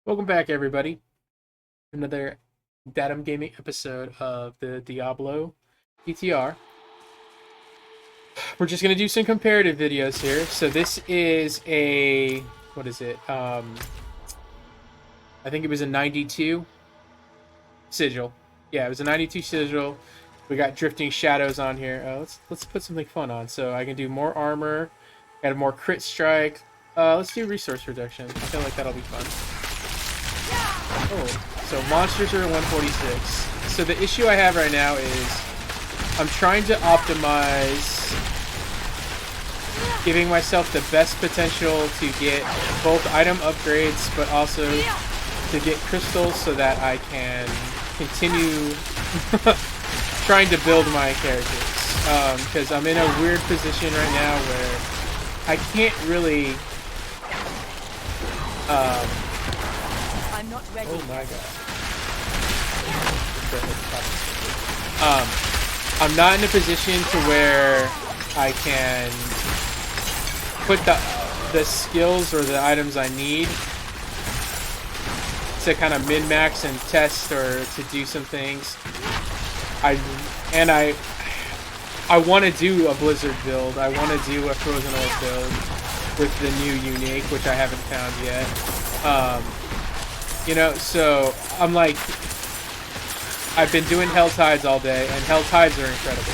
Welcome back, everybody. Another Datum Gaming episode of the Diablo PTR. We're just gonna do some comparative videos here. So this is a what is it? I think it was a 92 sigil. Yeah, it was a 92 sigil. We got drifting shadows on here. Let's put something fun on. So I can do more armor, got a more crit strike. Let's do resource reduction. I feel like that'll be fun. Oh, so monsters are 146. So the issue I have right now is I'm trying to optimize giving myself the best potential to get both item upgrades, but also to get crystals so that I can continue trying to build my characters. Because I'm in a weird position right now where I can't really... I'm not ready. Oh my god. I'm not in a position to where I can put the skills or the items I need to kind of min-max and test or to do some things. I want to do a Blizzard build. I want to do a Frozen Orb build with the new unique, which I haven't found yet. You know, so I'm like, I've been doing Hell Tides all day, and Hell Tides are incredible.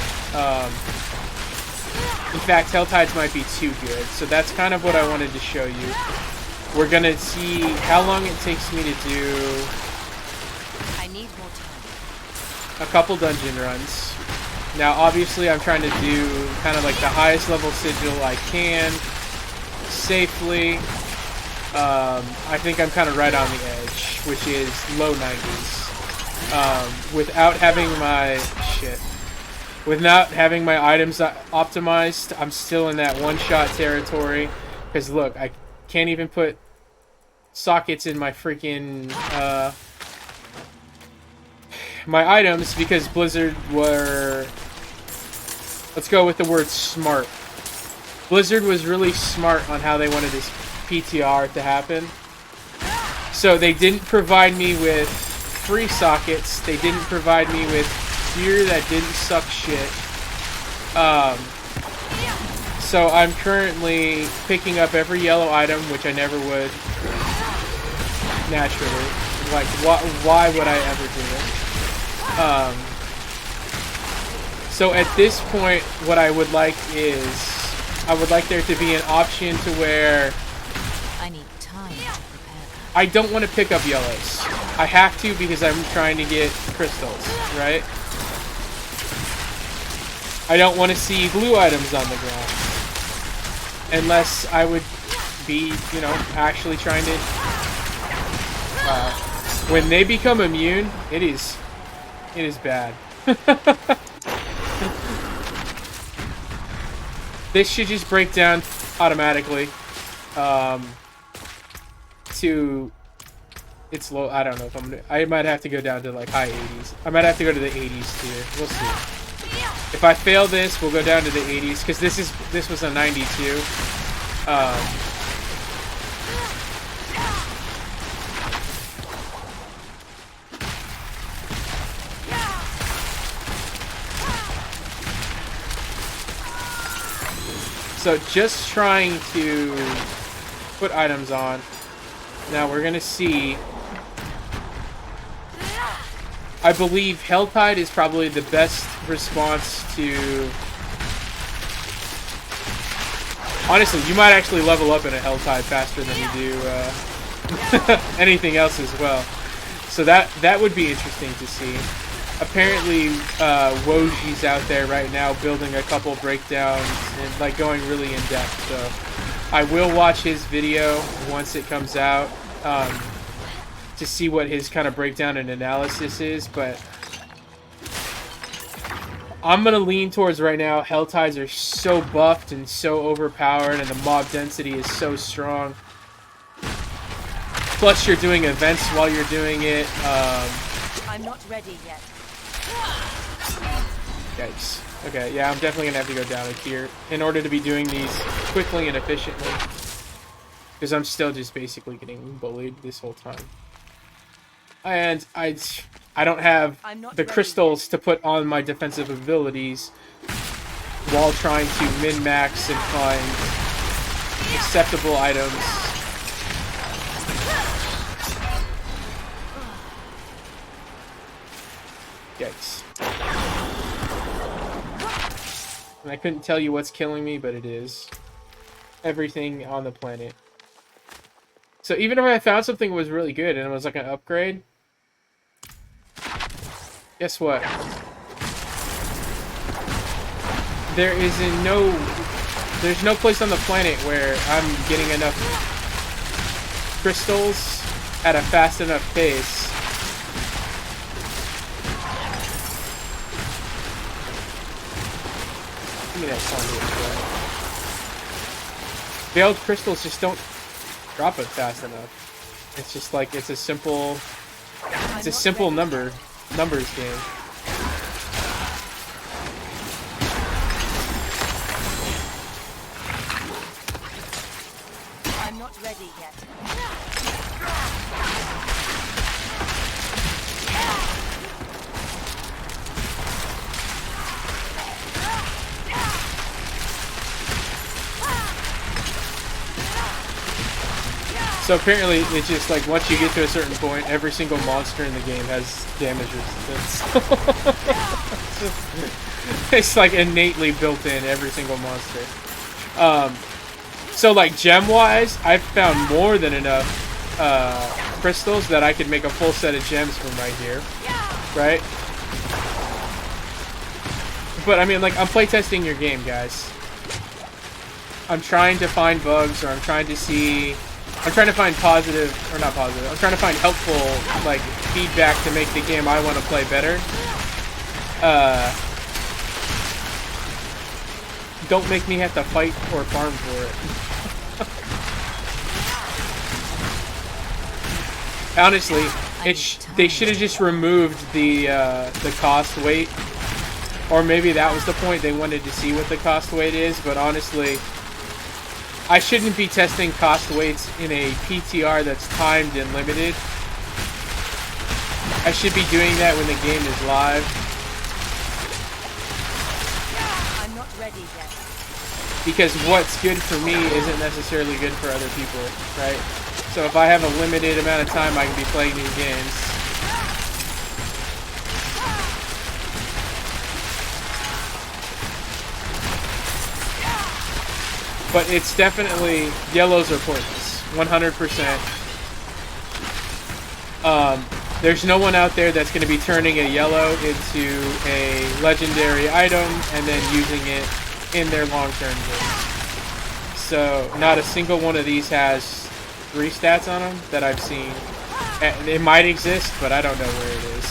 In fact, Hell Tides might be too good, so that's kind of what I wanted to show you. We're gonna see how long it takes me to do I need more time. a couple dungeon runs. Now, obviously, I'm trying to do kind of like the highest level sigil I can, safely. I think I'm kind of right on the edge, which is low 90s. Without having my items optimized, I'm still in that one-shot territory. Because look, I can't even put sockets in my freaking my items because Blizzard were, let's go with the word smart. Blizzard was really smart on how they wanted this PTR to happen. So they didn't provide me with free sockets. They didn't provide me with gear that didn't suck shit. So I'm currently picking up every yellow item, which I never would naturally. Like, why would I ever do it? So at this point, what I would like is, I would like there to be an option to where I need time to prepare. I don't want to pick up yellows. I have to because I'm trying to get crystals, right? I don't want to see blue items on the ground. Unless I would be, you know, actually trying to... when they become immune, it is bad. This should just break down automatically. To it's low. I don't know if I'm gonna. I might have to go down to like high 80s. I might have to go to the 80s tier. We'll see. If I fail this, we'll go down to the 80s because this was a 92. So just trying to put items on. Now we're gonna see. I believe Helltide is probably the best response to... Honestly, you might actually level up in a Helltide faster than you do anything else as well. So that would be interesting to see. Apparently, Woji's out there right now building a couple breakdowns and like going really in depth. So I will watch his video once it comes out to see what his kind of breakdown and analysis is, but I'm going to lean towards right now, Helltides are so buffed and so overpowered and the mob density is so strong. Plus you're doing events while you're doing it. I'm not ready yet. Yikes. Okay, yeah, I'm definitely going to have to go down a tier in order to be doing these quickly and efficiently. Because I'm still just basically getting bullied this whole time. And I don't have the crystals to put on my defensive abilities while trying to min-max and find acceptable items. Yikes. And I couldn't tell you what's killing me, but it is. Everything on the planet. So even if I found something that was really good and it was like an upgrade, guess what? There's no place on the planet where I'm getting enough crystals at a fast enough pace give me that conduit. Veiled crystals just don't drop it fast enough. It's just like it's a simple numbers game. I'm not ready yet. So apparently, it's just like once you get to a certain point, every single monster in the game has damage resistance. It's like innately built in every single monster. So like gem-wise, I've found more than enough crystals that I could make a full set of gems from right here, right? But I mean, like I'm playtesting your game, guys. I'm trying to find bugs, or I'm trying to find positive, or not positive, I'm trying to find helpful, like, feedback to make the game I want to play better. Don't make me have to fight or farm for it. Honestly, they should have just removed the cost weight. Or maybe that was the point, they wanted to see what the cost weight is, but honestly, I shouldn't be testing cost weights in a PTR that's timed and limited. I should be doing that when the game is live. I'm not ready yet. Because what's good for me isn't necessarily good for other people, right? So if I have a limited amount of time I can be playing these games. But it's definitely, yellows are pointless, 100%. There's no one out there that's going to be turning a yellow into a legendary item and then using it in their long-term game. So not a single one of these has 3 stats on them that I've seen. It might exist, but I don't know where it is.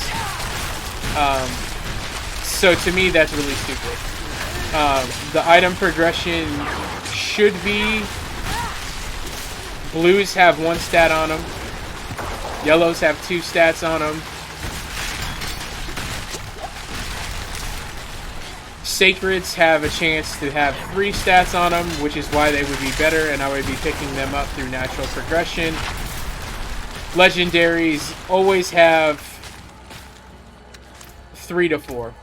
So to me, that's really stupid. The item progression should be blues have 1 stat on them, yellows have 2 stats on them, sacreds have a chance to have 3 stats on them, which is why they would be better, and I would be picking them up through natural progression. Legendaries always have 3 to 4.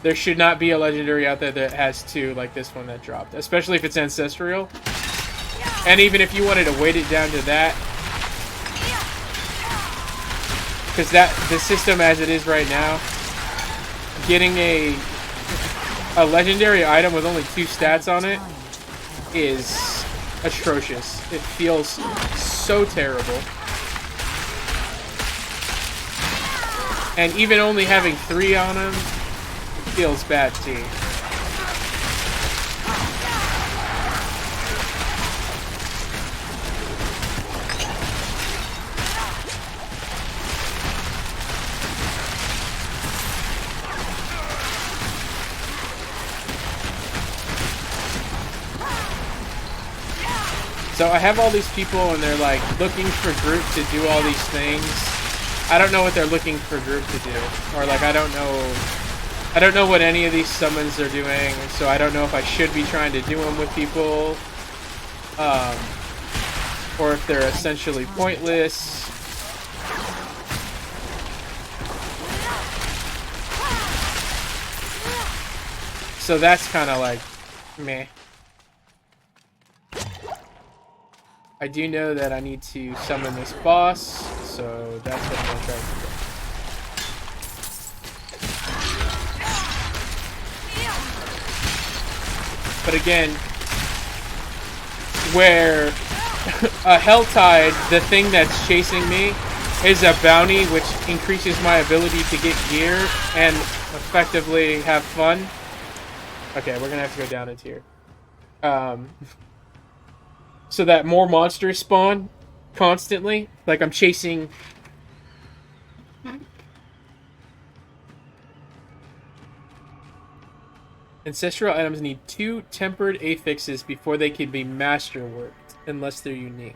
There should not be a legendary out there that has 2 like this one that dropped, especially if it's ancestral. And even if you wanted to weight it down to that, because the system as it is right now, getting a legendary item with only 2 stats on it is atrocious. It feels so terrible. And even only having 3 on them feels bad too. So I have all these people and they're like looking for group to do all these things. I don't know what they're looking for group to do. Or like I don't know what any of these summons are doing, so I don't know if I should be trying to do them with people. or if they're essentially pointless. So that's kind of like meh. I do know that I need to summon this boss, so that's what I'm gonna try to do. But again, where a Helltide, the thing that's chasing me, is a bounty which increases my ability to get gear and effectively have fun. Okay, we're gonna have to go down a tier. So that more monsters spawn constantly. Like I'm chasing... Ancestral items need 2 tempered affixes before they can be masterworked, unless they're unique.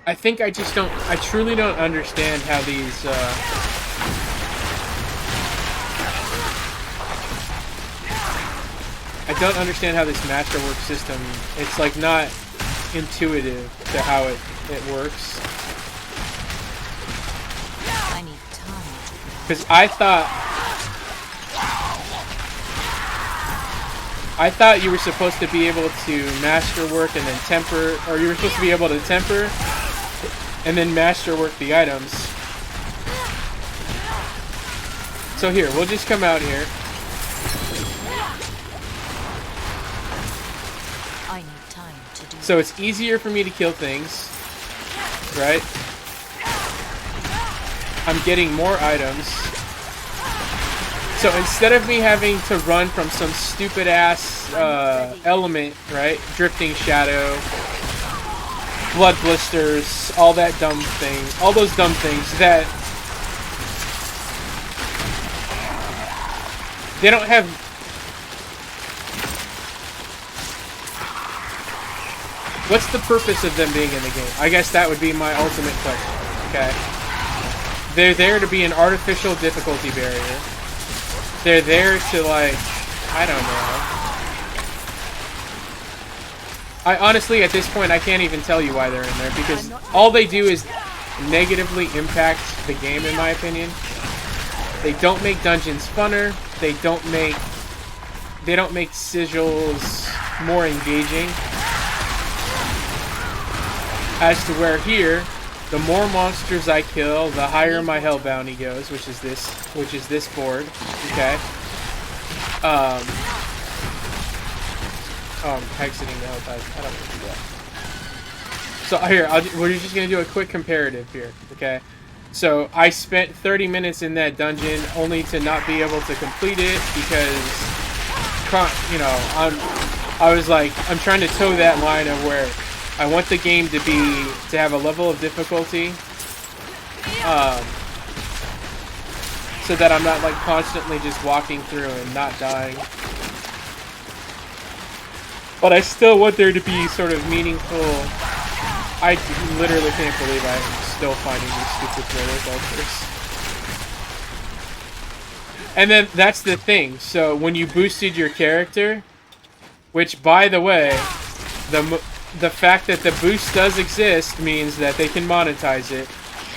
I think I just don't... I truly don't understand how these... I don't understand how this masterwork system... It's like not intuitive to how it works. I need time. Because I thought you were supposed to be able to masterwork and then temper, or you were supposed to be able to temper and then masterwork the items. So here, we'll just come out here. I need time to do. So it's easier for me to kill things, right? I'm getting more items. So instead of me having to run from some stupid ass element, right? Drifting shadow, blood blisters, all that dumb thing, all those dumb things that they don't have. What's the purpose of them being in the game? I guess that would be my ultimate question. Okay. They're there to be an artificial difficulty barrier. They're there to, like, I don't know. I honestly, at this point, I can't even tell you why they're in there, because all they do is negatively impact the game, in my opinion. They don't make dungeons funner. They don't make sigils more engaging. As to where here, the more monsters I kill, the higher my hell bounty goes, which is this board. Okay. Oh, I'm exiting the hell tide. I don't want to do that. So here, we're just gonna do a quick comparative here. Okay. So I spent 30 minutes in that dungeon only to not be able to complete it because, you know, I was like, I'm trying to toe that line of where I want the game to have a level of difficulty, so that I'm not like constantly just walking through and not dying. But I still want there to be sort of meaningful. I literally can't believe I'm still finding these stupid roller coasters. And then that's the thing. So when you boosted your character, which by the way, the fact that the boost does exist means that they can monetize it.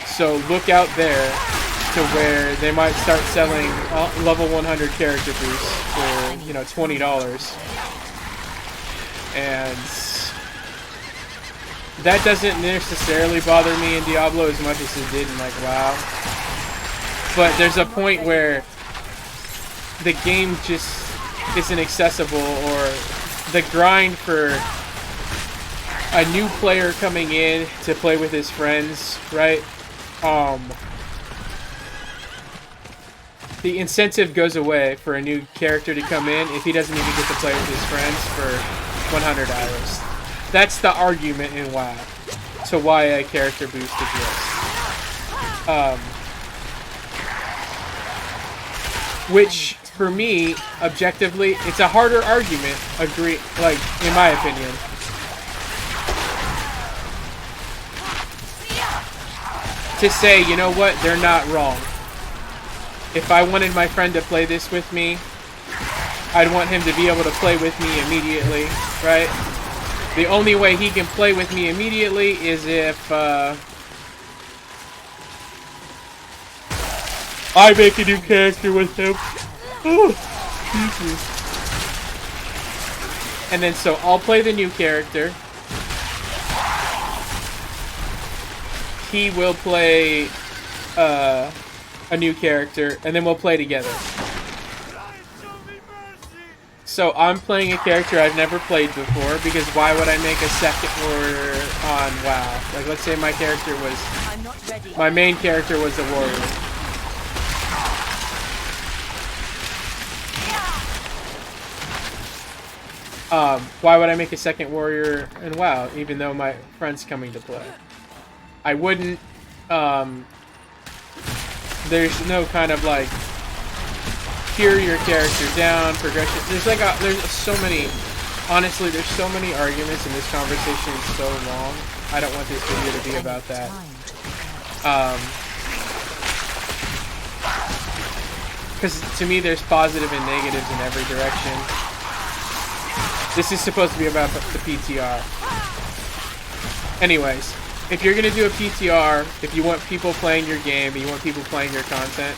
So look out there to where they might start selling level 100 character boosts for, you know, $20. And that doesn't necessarily bother me in Diablo as much as it did in like WoW. But there's a point where the game just isn't accessible, or the grind for a new player coming in to play with his friends, right? The incentive goes away for a new character to come in if he doesn't even get to play with his friends for 100 hours. That's the argument in WoW to why a character boost exists. Which, for me, objectively, it's a harder argument, like, in my opinion. To say, you know what, they're not wrong. If I wanted my friend to play this with me, I'd want him to be able to play with me immediately, right? The only way he can play with me immediately is if I make a new character with him. Oh, excuse me. And then so I'll play the new character. He will play a new character, and then we'll play together. So I'm playing a character I've never played before, because why would I make a second warrior on WoW? Like, let's say my character was... my main character was a warrior. Why would I make a second warrior in WoW, even though my friend's coming to play? I wouldn't, there's no kind of, like, tear your character down, progression. There's so many, honestly, there's so many arguments, and this conversation is so long. I don't want this video to be about that. Because to me, there's positive and negatives in every direction. This is supposed to be about the PTR. Anyways, if you're going to do a PTR, if you want people playing your game, and you want people playing your content,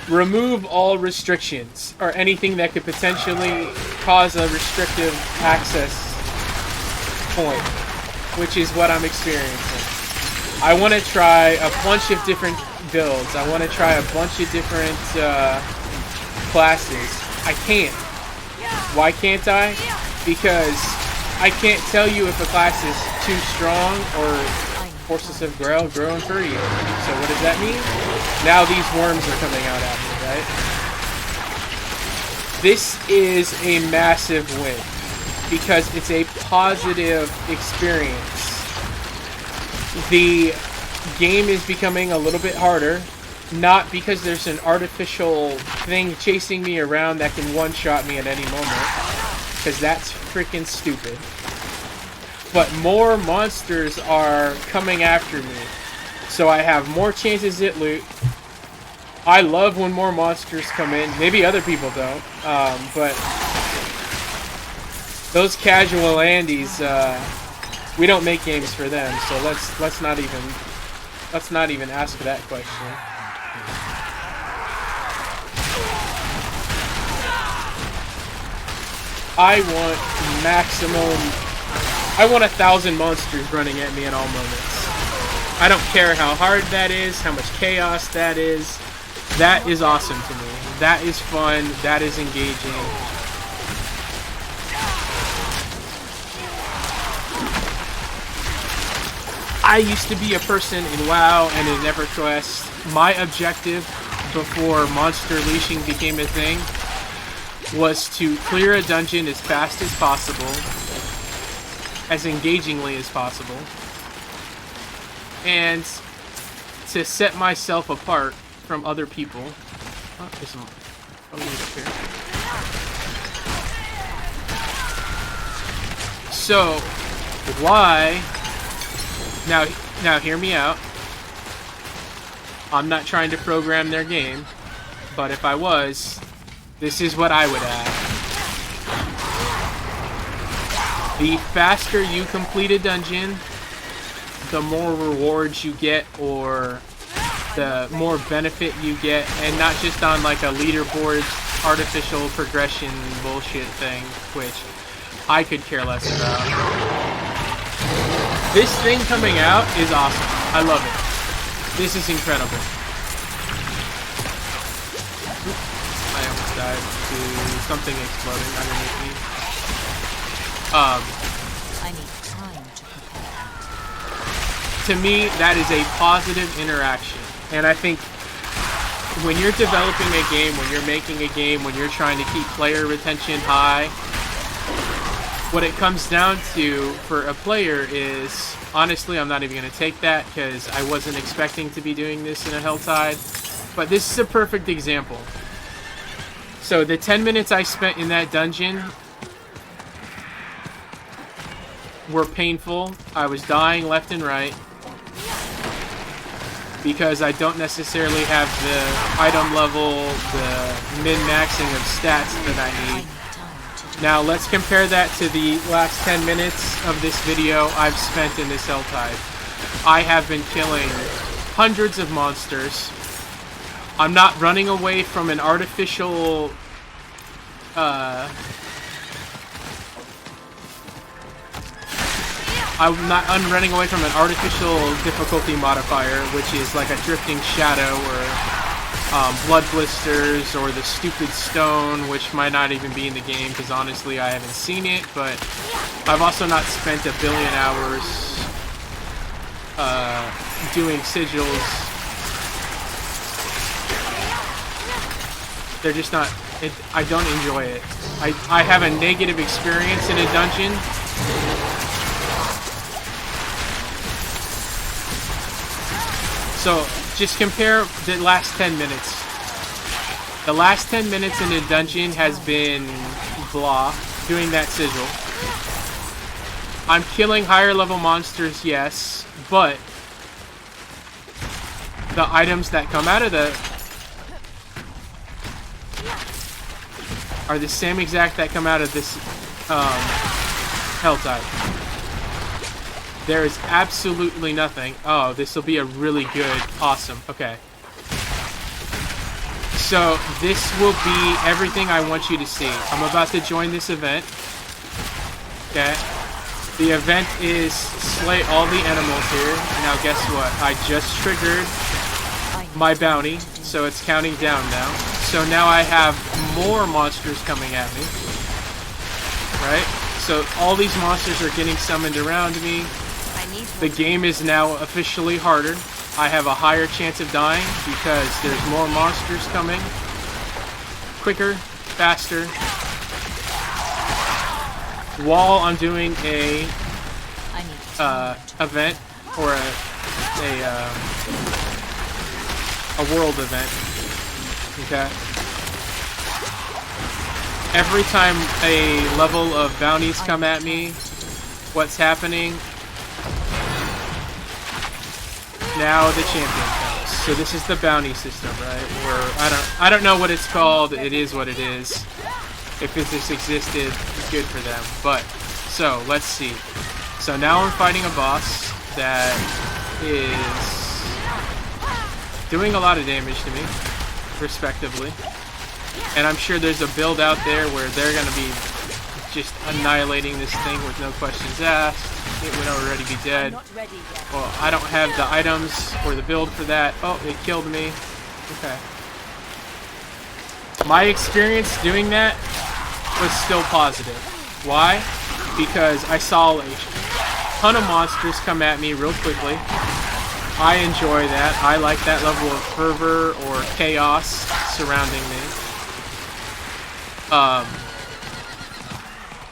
remove all restrictions, or anything that could potentially cause a restrictive access point, which is what I'm experiencing. I want to try a bunch of different builds. I want to try a bunch of different classes. I can't. Why can't I? Because I can't tell you if a class is too strong or forces of growing for you. So what does that mean? Now these worms are coming out at me, right? This is a massive win because it's a positive experience. The game is becoming a little bit harder, not because there's an artificial thing chasing me around that can one-shot me at any moment, because that's freaking stupid. But more monsters are coming after me, so I have more chances at loot. I love when more monsters come in. Maybe other people don't, but those casual Andes, we don't make games for them. So let's not even ask that question. I want maximum. I want 1,000 monsters running at me at all moments. I don't care how hard that is, how much chaos that is. That is awesome to me. That is fun. That is engaging. I used to be a person in WoW and in EverQuest. My objective before monster leashing became a thing was to clear a dungeon as fast as possible, as engagingly as possible, and to set myself apart from other people. Oh, there's some lead up here. So, why? Now hear me out. I'm not trying to program their game, but if I was, this is what I would add. The faster you complete a dungeon, the more rewards you get, or the more benefit you get, and not just on like a leaderboard artificial progression bullshit thing, which I could care less about. This thing coming out is awesome. I love it. This is incredible. I almost died to something exploding underneath me. I need time to prepare. To me, that is a positive interaction. And I think when you're developing a game, when you're making a game, when you're trying to keep player retention high, what it comes down to for a player is, honestly, I'm not even going to take that because I wasn't expecting to be doing this in a Helltide, but this is a perfect example. So the 10 minutes I spent in that dungeon were painful. I was dying left and right. because I don't necessarily have the item level, the min-maxing of stats that I need. Now let's compare that to the last 10 minutes of this video I've spent in this Helltide. I have been killing hundreds of monsters. I'm not running away from an artificial I'm running away from an artificial difficulty modifier, which is like a drifting shadow or blood blisters or the stupid stone, which might not even be in the game because honestly I haven't seen it, but I've also not spent a billion hours doing sigils. They're just not, I don't enjoy it. I have a negative experience in a dungeon. So, just compare the last 10 minutes. The last 10 minutes in a dungeon has been blah, doing that sigil. I'm killing higher level monsters, yes, but the items that come out of the are the same exact that come out of this Helltide. There is absolutely nothing. Oh, this will be a really good, awesome. Okay. So this will be everything I want you to see. I'm about to join this event. Okay. The event is slay all the animals here. Now guess what? I just triggered my bounty, so it's counting down now. So now I have more monsters coming at me. Right? So all these monsters are getting summoned around me. The game is now officially harder. I have a higher chance of dying because there's more monsters coming. Quicker, faster. While I'm doing a event or a world event. Okay. Every time a level of bounties come at me, what's happening? Now the champion comes. So this is the bounty system, right? Where I don't know what it's called. It is what it is. If this existed, it's good for them. But so let's see. So now I'm fighting a boss that is doing a lot of damage to me, respectively. And I'm sure there's a build out there where they're gonna be just annihilating this thing with no questions asked. It would already be dead. Well, I don't have the items or the build for that. Oh, it killed me. Okay. My experience doing that was still positive. Why? Because I saw a ton of monsters come at me real quickly. I enjoy that. I like that level of fervor or chaos surrounding me.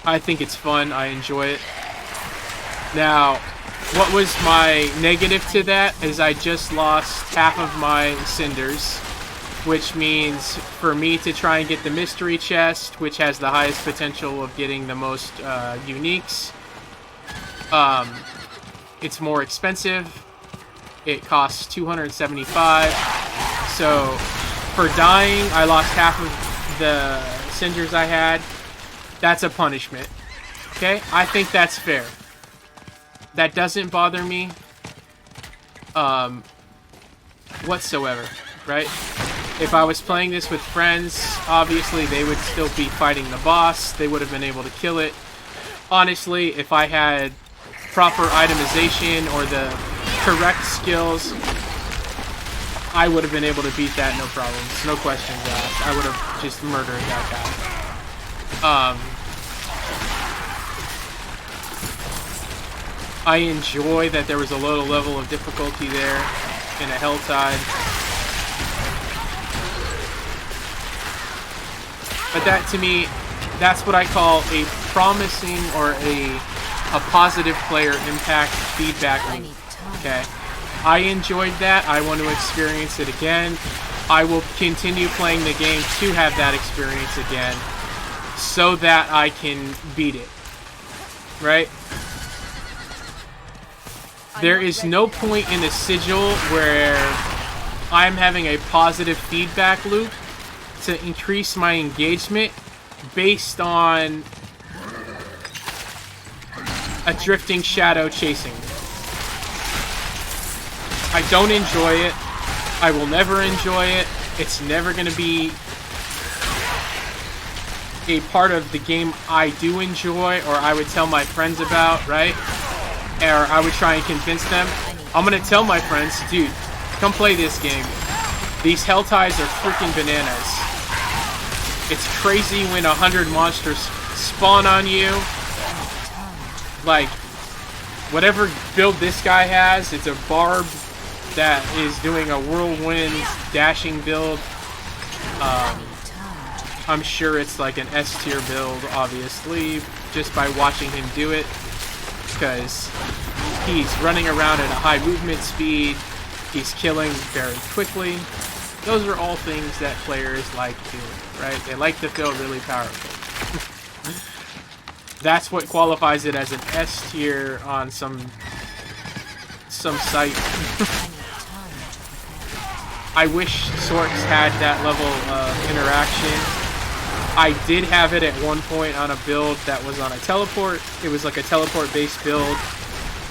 I think it's fun. I enjoy it. Now, what was my negative to that is I just lost half of my cinders, which means for me to try and get the mystery chest, which has the highest potential of getting the most uniques, it's more expensive. It costs 275. So for dying, I lost half of the cinders I had. That's a punishment. Okay? I think that's fair. That doesn't bother me whatsoever, right? If I was playing this with friends, obviously they would still be fighting the boss. They would have been able to kill it. Honestly, if I had proper itemization or the correct skills, I would have been able to beat that no problems. No questions asked. I would have just murdered that guy. I enjoy that there was a low level of difficulty there in a Helltide. But that, to me, that's what I call a promising or a positive player impact feedback loop. Okay? I enjoyed that. I want to experience it again. I will continue playing the game to have that experience again so that I can beat it. Right? there is no point in a sigil where I'm having a positive feedback loop to increase my engagement based on a drifting shadow chasing me. I don't enjoy it. I will never enjoy it. It's never going to be a part of the game I do enjoy, or I would tell my friends about, right? Or I would try and convince them. I'm going to tell my friends, dude, come play this game. These hell ties are freaking bananas. It's crazy when 100 monsters spawn on you. Like, whatever build this guy has, it's a barb that is doing a whirlwind dashing build. I'm sure it's like an S tier build, obviously, just by watching him do it, because he's running around at a high movement speed, he's killing very quickly. Those are all things that players like doing, right? They like to feel really powerful. That's what qualifies it as an S tier on some site. I wish Sorks had that level of interaction. I did have it at one point on a build that was on a teleport. It was like a teleport-based build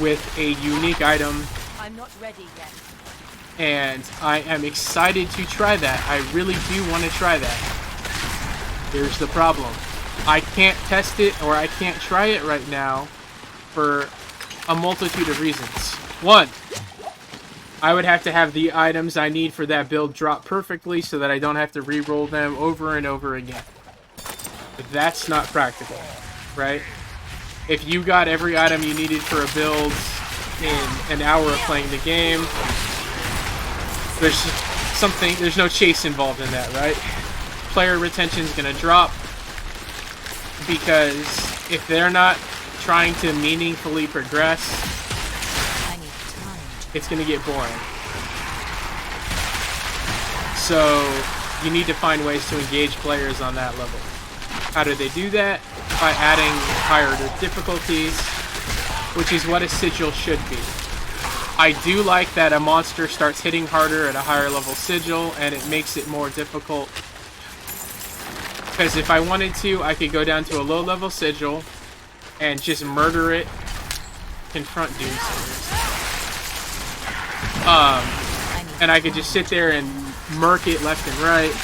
with a unique item. I'm not ready yet. And I am excited to try that. I really do want to try that. Here's the problem. I can't test it, or I can't try it right now for a multitude of reasons. One, I would have to have the items I need for that build drop perfectly so that I don't have to re-roll them over and over again. But that's not practical, right? If you got every item you needed for a build in an hour of playing the game, there's no chase involved in that, right? Player retention's gonna drop because if they're not trying to meaningfully progress, it's gonna get boring. So you need to find ways to engage players on that level. How do they do that? By adding higher difficulties, which is what a sigil should be. I do like that a monster starts hitting harder at a higher level sigil, and it makes it more difficult. Because if I wanted to, I could go down to a low level sigil and just murder it, confront Doomsayers. And I could just sit there and murk it left and right.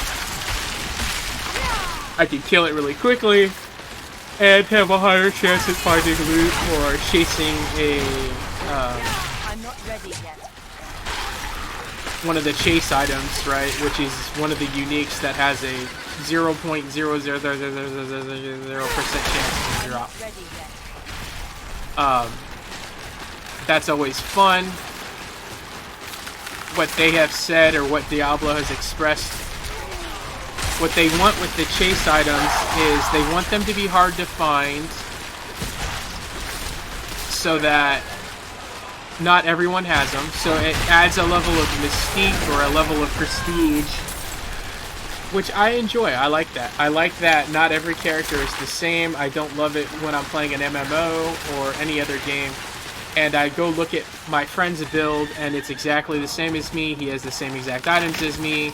I could kill it really quickly and have a higher chance at finding loot or chasing I'm not ready yet. one of the chase items, right? Which is one of the uniques that has a 0.00000% chance to drop. That's always fun. What they have said, or what Diablo has expressed, what they want with the chase items is they want them to be hard to find so that not everyone has them. So it adds a level of mystique or a level of prestige, which I enjoy. I like that. I like that not every character is the same. I don't love it when I'm playing an MMO or any other game and I go look at my friend's build and it's exactly the same as me. He has the same exact items as me.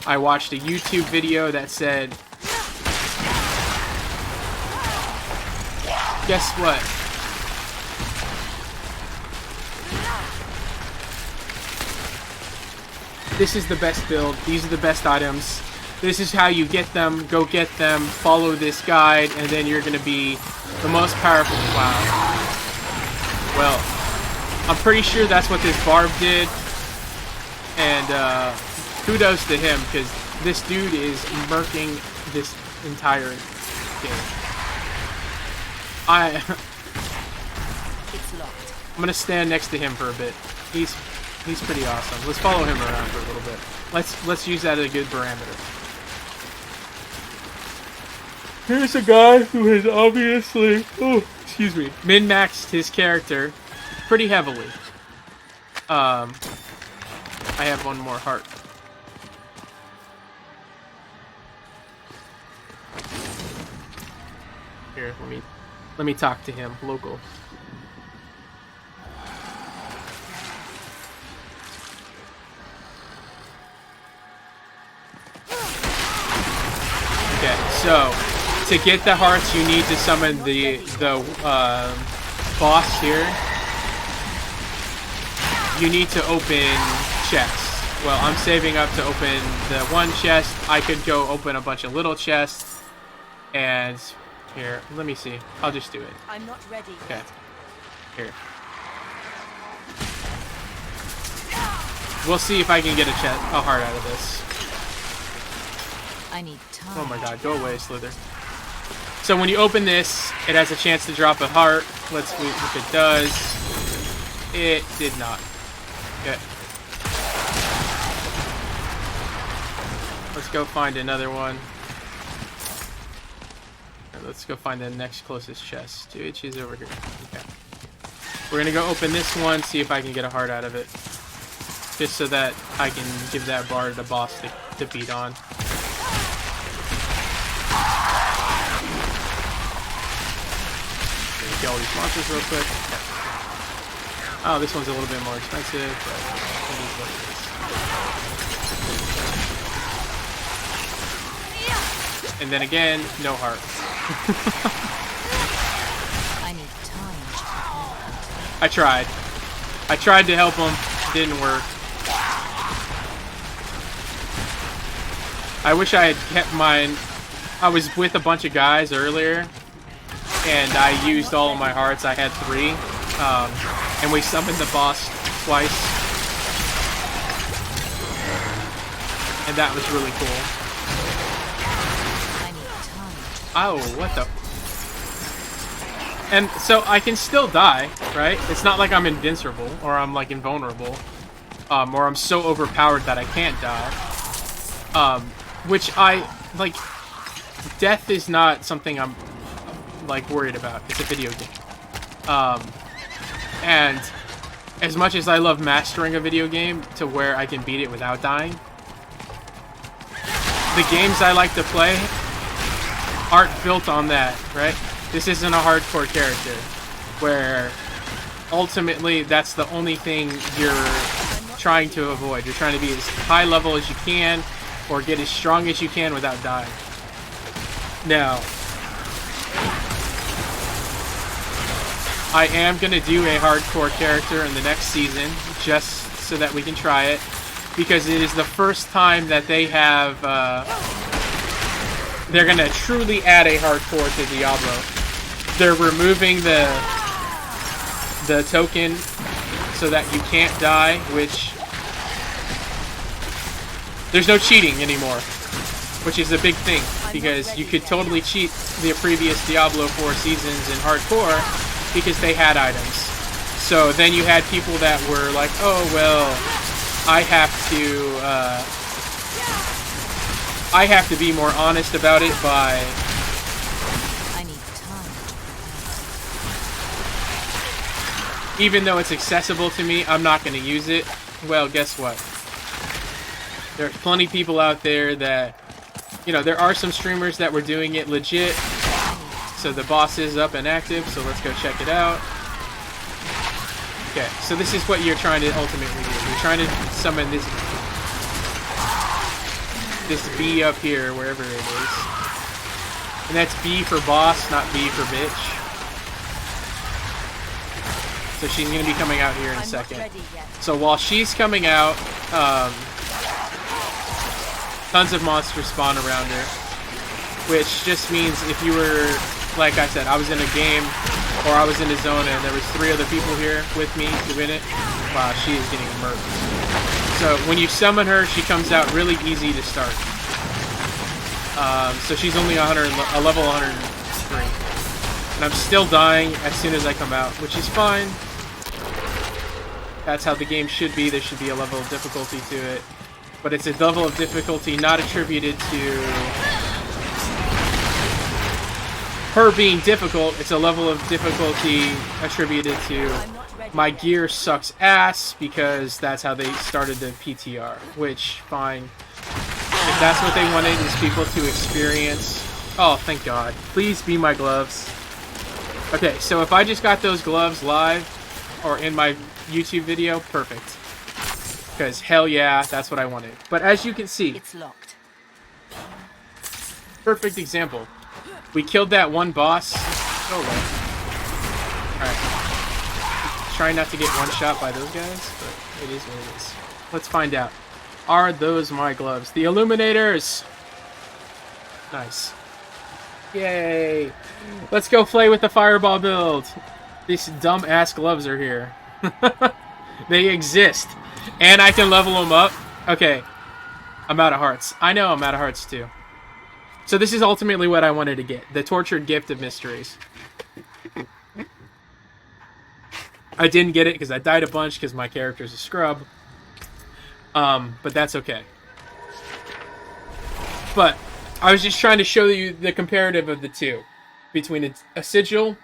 I watched a YouTube video that said, guess what? This is the best build. These are the best items. This is how you get them. Go get them. Follow this guide, and then you're going to be the most powerful clown. Well, I'm pretty sure that's what this Barb did. And kudos to him, because this dude is murking this entire game. I'm going to stand next to him for a bit. He's pretty awesome. Let's follow him around for a little bit. Let's use that as a good parameter. Here's a guy who has obviously, min-maxed his character pretty heavily. I have one more heart. Here, let me talk to him, local. So, to get the hearts, you need to summon the boss here. You need to open chests. Well, I'm saving up to open the one chest. I could go open a bunch of little chests. And here, let me see. I'll just do it. I'm not ready. Okay. Here. We'll see if I can get a heart out of this. I need time. Oh my god, go away, Slither. So when you open this, it has a chance to drop a heart. Let's see if it does. It did not. Okay. Let's go find another one. Let's go find the next closest chest. Which is over here. Okay. We're gonna go open this one, see if I can get a heart out of it. Just so that I can give that bar to the boss to beat on. Kill all these monsters real quick. Okay. Oh, this one's a little bit more expensive, but it is what it is. And then again, no heart. I need time. I tried. I tried to help him. Didn't work. I wish I had kept mine. I was with a bunch of guys earlier, and I used all of my hearts. I had 3, and we summoned the boss twice, and that was really cool. Oh, what the? And so I can still die, right? It's not like I'm invincible, or I'm like invulnerable, or I'm so overpowered that I can't die. Which I, like, death is not something I'm, like, worried about. It's a video game. And as much as I love mastering a video game to where I can beat it without dying, the games I like to play aren't built on that, right? This isn't a hardcore character, where ultimately that's the only thing you're trying to avoid. You're trying to be as high level as you can, or get as strong as you can without dying. Now, I am going to do a hardcore character in the next season, just so that we can try it, because it is the first time that they have, they're going to truly add a hardcore to Diablo. They're removing the token so that you can't die, which there's no cheating anymore, which is a big thing, because you could totally cheat the previous Diablo 4 seasons in hardcore because they had items. So then you had people that were like, oh, well, I have to be more honest about it by even though it's accessible to me, I'm not going to use it. Well, guess what? There's plenty of people out there that, you know, there are some streamers that were doing it legit. So the boss is up and active, so let's go check it out. Okay, so this is what you're trying to ultimately do. You're trying to summon this B up here, wherever it is. And that's B for boss, not B for bitch. So she's going to be coming out here in a second. So while she's coming out, tons of monsters spawn around her. Which just means if you were, like I said, I was in a game, or I was in a zone and there was 3 other people here with me doing it, wow, she is getting murdered. So when you summon her, she comes out really easy to start. So she's only a level 103. And I'm still dying as soon as I come out, which is fine. That's how the game should be. There should be a level of difficulty to it. But it's a level of difficulty not attributed to her being difficult. It's a level of difficulty attributed to my gear sucks ass, because that's how they started the PTR. Which, fine. If that's what they wanted, is people to experience... Oh, thank God. Please be my gloves. Okay, so if I just got those gloves live, or in my YouTube video, perfect. Because hell yeah, that's what I wanted. But as you can see, it's locked. perfect example. We killed that one boss. Oh well. Alright. Trying not to get one shot by those guys, but it is what it is. Let's find out. Are those my gloves? The Illuminators! Nice. Yay! Let's go play with the fireball build. These dumb-ass gloves are here. They exist. And I can level them up. Okay. I'm out of hearts. I know I'm out of hearts too. So this is ultimately what I wanted to get. The Tortured Gift of Mysteries. I didn't get it because I died a bunch because my character's a scrub. But that's okay. But I was just trying to show you the comparative of the two. Between a sigil,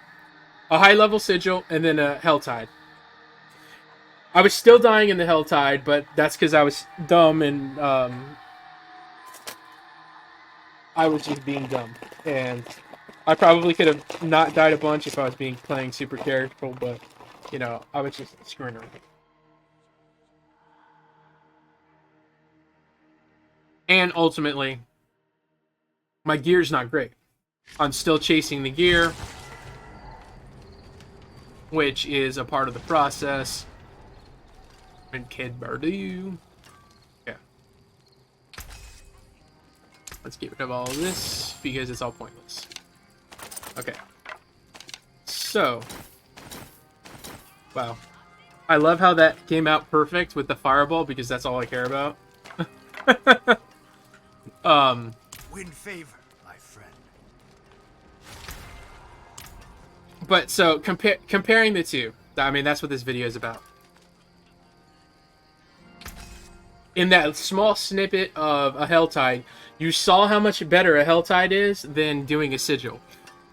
a high-level sigil, and then a Helltide. I was still dying in the Helltide, but that's because I was dumb and I was just being dumb. And I probably could have not died a bunch if I was playing super careful, but, you know, I was just screwing around. And ultimately, my gear's not great. I'm still chasing the gear, which is a part of the process. And Kid Bardu. Yeah. Let's get rid of all of this because it's all pointless. Okay. So. Wow. I love how that came out perfect with the fireball because that's all I care about. Win favor, my friend. But so comparing the two, I mean that's what this video is about. In that small snippet of a Helltide, you saw how much better a Helltide is than doing a sigil.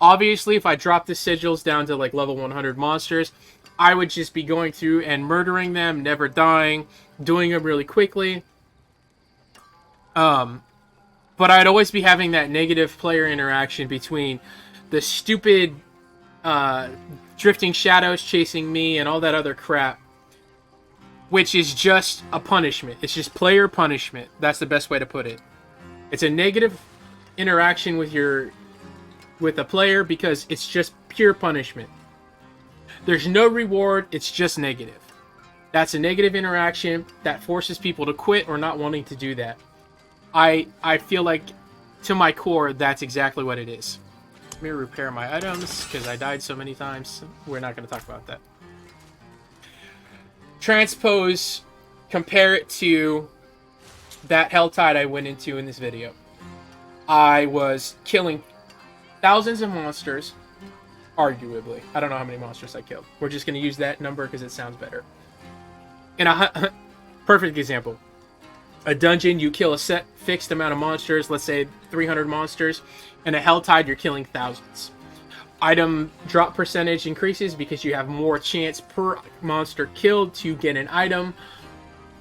Obviously, if I dropped the sigils down to like level 100 monsters, I would just be going through and murdering them, never dying, doing them really quickly. But I'd always be having that negative player interaction between the stupid drifting shadows chasing me and all that other crap, which is just a punishment. It's just player punishment. That's the best way to put it. It's a negative interaction with a player because it's just pure punishment. There's no reward. It's just negative. That's a negative interaction that forces people to quit or not wanting to do that. I feel like, to my core, that's exactly what it is. Let me repair my items, because I died so many times. We're not going to talk about that. Transpose, compare it to that Helltide I went into in this video. I was killing thousands of monsters, arguably. I don't know how many monsters I killed. We're just going to use that number because it sounds better. In a perfect example. A dungeon, you kill a set fixed amount of monsters, let's say 300 monsters. In a Helltide, you're killing thousands. Item drop percentage increases because you have more chance per monster killed to get an item.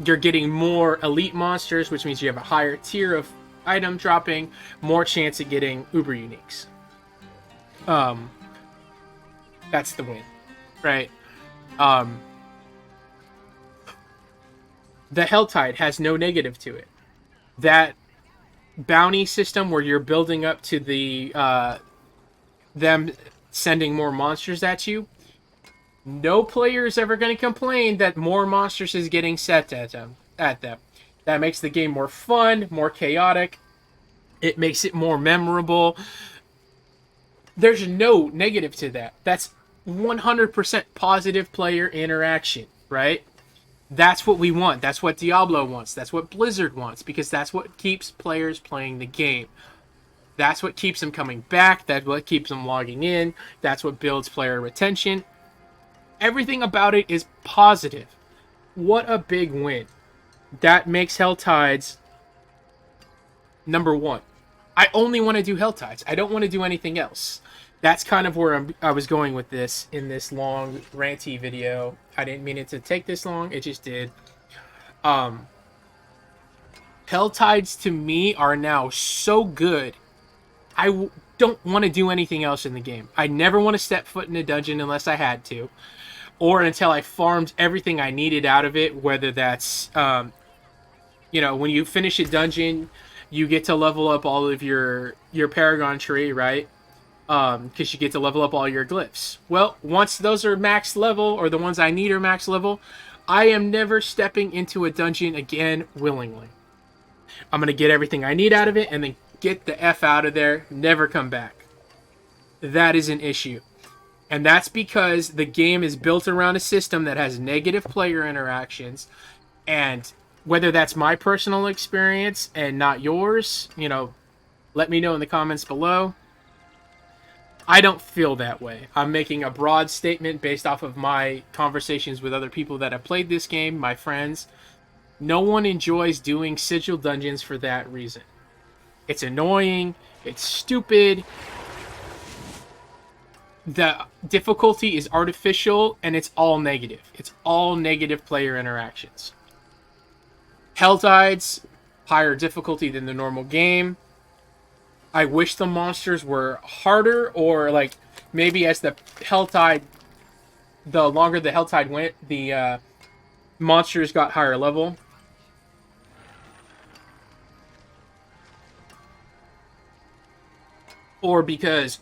You're getting more elite monsters, which means you have a higher tier of item dropping, more chance of getting uber uniques. That's the win, right? The Helltide has no negative to it. That bounty system where you're building up to the them sending more monsters at you, no player is ever going to complain that more monsters is getting set at them. That makes the game more fun, more chaotic. It makes it more memorable. There's no negative to that. That's 100% positive player interaction, right? That's what we want. That's what Diablo wants. That's what Blizzard wants, because that's what keeps players playing the game. That's what keeps them coming back. That's what keeps them logging in. That's what builds player retention. Everything about it is positive. What a big win. That makes Helltides number one. I only want to do Helltides. I don't want to do anything else. That's kind of where I was going with this in this long ranty video. I didn't mean it to take this long. It just did. Helltides to me are now so good. I don't want to do anything else in the game. I never want to step foot in a dungeon unless I had to. Or until I farmed everything I needed out of it. Whether that's, when you finish a dungeon, you get to level up all of your Paragon tree, right? Because you get to level up all your glyphs. Well, once those are max level, or the ones I need are max level, I am never stepping into a dungeon again willingly. I'm going to get everything I need out of it and then get the F out of there, never come back. That is an issue. And that's because the game is built around a system that has negative player interactions. And whether that's my personal experience and not yours, let me know in the comments below. I don't feel that way. I'm making a broad statement based off of my conversations with other people that have played this game, my friends. No one enjoys doing sigil dungeons for that reason. It's annoying. It's stupid. The difficulty is artificial, and it's all negative. It's all negative player interactions. Helltides, higher difficulty than the normal game. I wish the monsters were harder, or like maybe as the longer the Helltide went, the monsters got higher level. Or because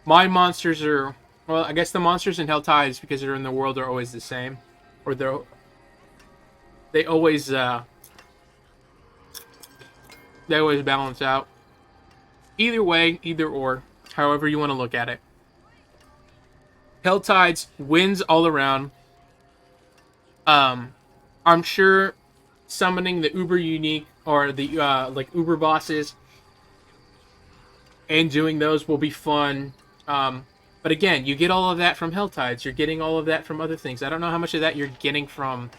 my monsters are, well, I guess the monsters in Helltides, because they're in the world, are always the same, or they always balance out. Either way, either or, however you want to look at it. Helltides wins all around. I'm sure summoning the uber unique, or the like uber bosses, and doing those will be fun. But again, you get all of that from Helltides. You're getting all of that from other things. I don't know how much of that you're getting from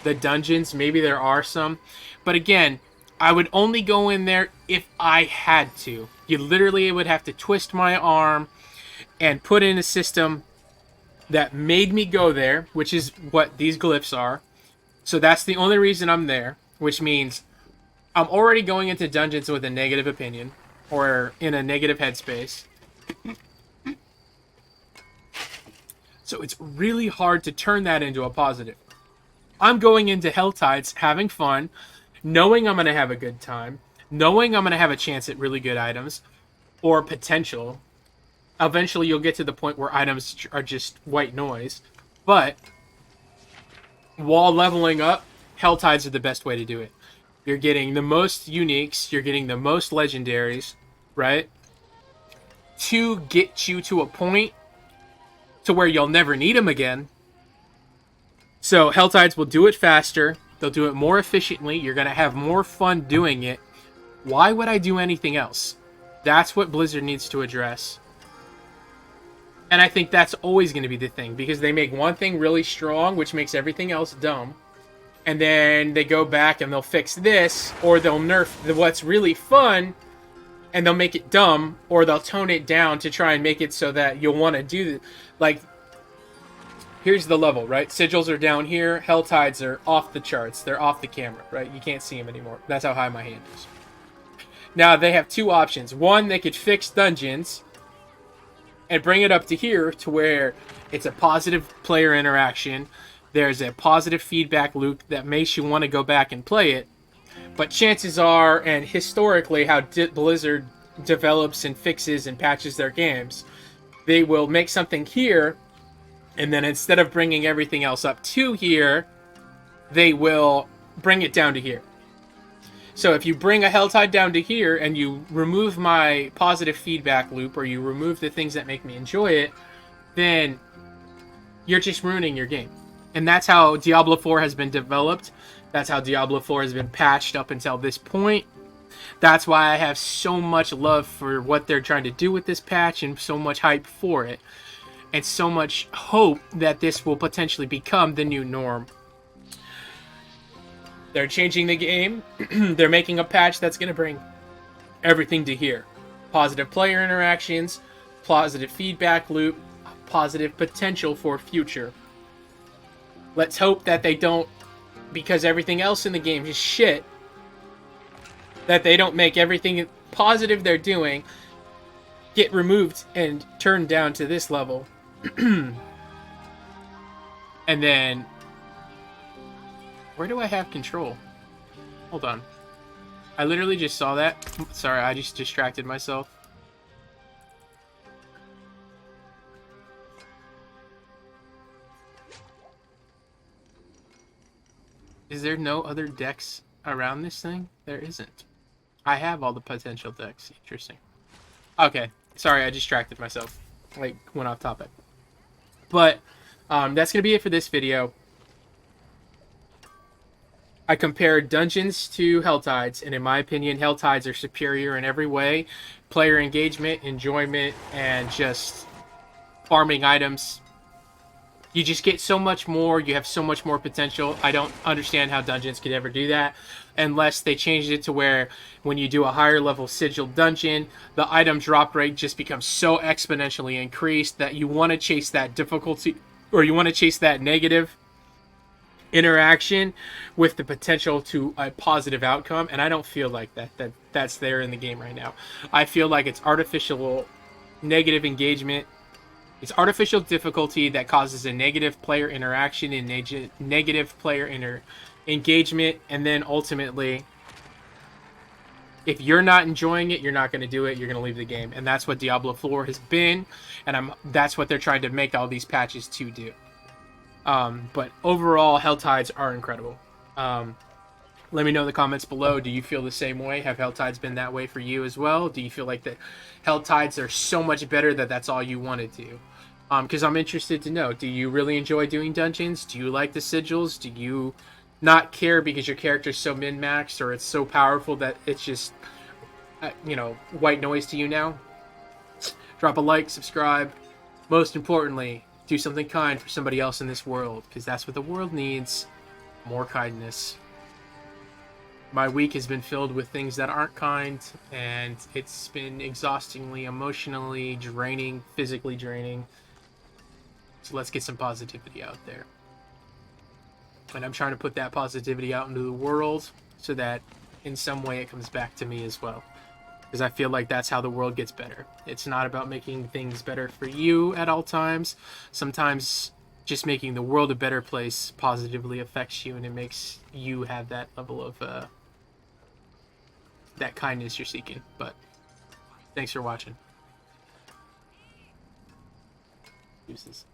the dungeons. Maybe there are some. But again, I would only go in there if I had to. You literally would have to twist my arm and put in a system that made me go there, which is what these glyphs are. So that's the only reason I'm there, which means I'm already going into dungeons with a negative opinion, or in a negative headspace. So it's really hard to turn that into a positive. I'm going into Helltides having fun, knowing I'm going to have a good time, knowing I'm going to have a chance at really good items, or potential. Eventually you'll get to the point where items are just white noise. But while leveling up, Helltides are the best way to do it. You're getting the most uniques, you're getting the most legendaries, right? To get you to a point to where you'll never need them again. So Helltides will do it faster. They'll do it more efficiently. You're going to have more fun doing it. Why would I do anything else? That's what Blizzard needs to address. And I think that's always going to be the thing, because they make one thing really strong, which makes everything else dumb. And then they go back and they'll fix this, or they'll nerf what's really fun, and they'll make it dumb, or they'll tone it down to try and make it so that you'll want to do... Like, here's the level, right? Sigils are down here. Helltides are off the charts. They're off the camera, right? You can't see them anymore. That's how high my hand is. Now, they have two options. One, they could fix dungeons and bring it up to here to where it's a positive player interaction. There's a positive feedback loop that makes you want to go back and play it. But chances are, and historically, how Blizzard develops and fixes and patches their games, they will make something here, and then instead of bringing everything else up to here, they will bring it down to here. So if you bring a Helltide down to here, and you remove my positive feedback loop, or you remove the things that make me enjoy it, then you're just ruining your game. And that's how Diablo 4 has been developed. That's how Diablo 4 has been patched up until this point. That's why I have so much love for what they're trying to do with this patch, and so much hype for it. And so much hope that this will potentially become the new norm. They're changing the game. They're making a patch that's going to bring everything to here. Positive player interactions, positive feedback loop, positive potential for future. Let's hope that they don't, because everything else in the game is shit, that they don't make everything positive they're doing get removed and turned down to this level. And then, where do I have control? Hold on. I literally just saw that. Sorry, I just distracted myself. Is there no other decks around this thing? There isn't. I have all the potential decks. Interesting. Okay. Sorry, I distracted myself. Like, went off topic. But, that's going to be it for this video. I compared Dungeons to Helltides, and in my opinion, Helltides are superior in every way. Player engagement, enjoyment, and just farming items. You just get so much more. You have so much more potential. I don't understand how Dungeons could ever do that unless they changed it to where when you do a higher level sigil dungeon, the item drop rate just becomes so exponentially increased that you want to chase that difficulty, or you want to chase that negative interaction with the potential to a positive outcome, and I don't feel like that's there in the game right now. I feel like it's artificial negative engagement. It's artificial difficulty that causes a negative player interaction and negative player engagement, and then ultimately, if you're not enjoying it, you're not going to do it. You're going to leave the game, and that's what Diablo 4 has been, and that's what they're trying to make all these patches to do. But overall, Helltides are incredible. Let me know in the comments below. Do you feel the same way? Have Helltides been that way for you as well? Do you feel like that Helltides are so much better that that's all you want to do? Because I'm interested to know. Do you really enjoy doing dungeons? Do you like the sigils? Do you not care because your character's so min-maxed or it's so powerful that it's just, white noise to you now? Drop a like, subscribe. Most importantly, do something kind for somebody else in this world, because that's what the world needs. More kindness. My week has been filled with things that aren't kind, and it's been exhaustingly, emotionally draining, physically draining. So let's get some positivity out there. And I'm trying to put that positivity out into the world so that in some way it comes back to me as well. Because I feel like that's how the world gets better. It's not about making things better for you at all times. Sometimes just making the world a better place positively affects you, and it makes you have that level of that kindness you're seeking. But thanks for watching. Deuces.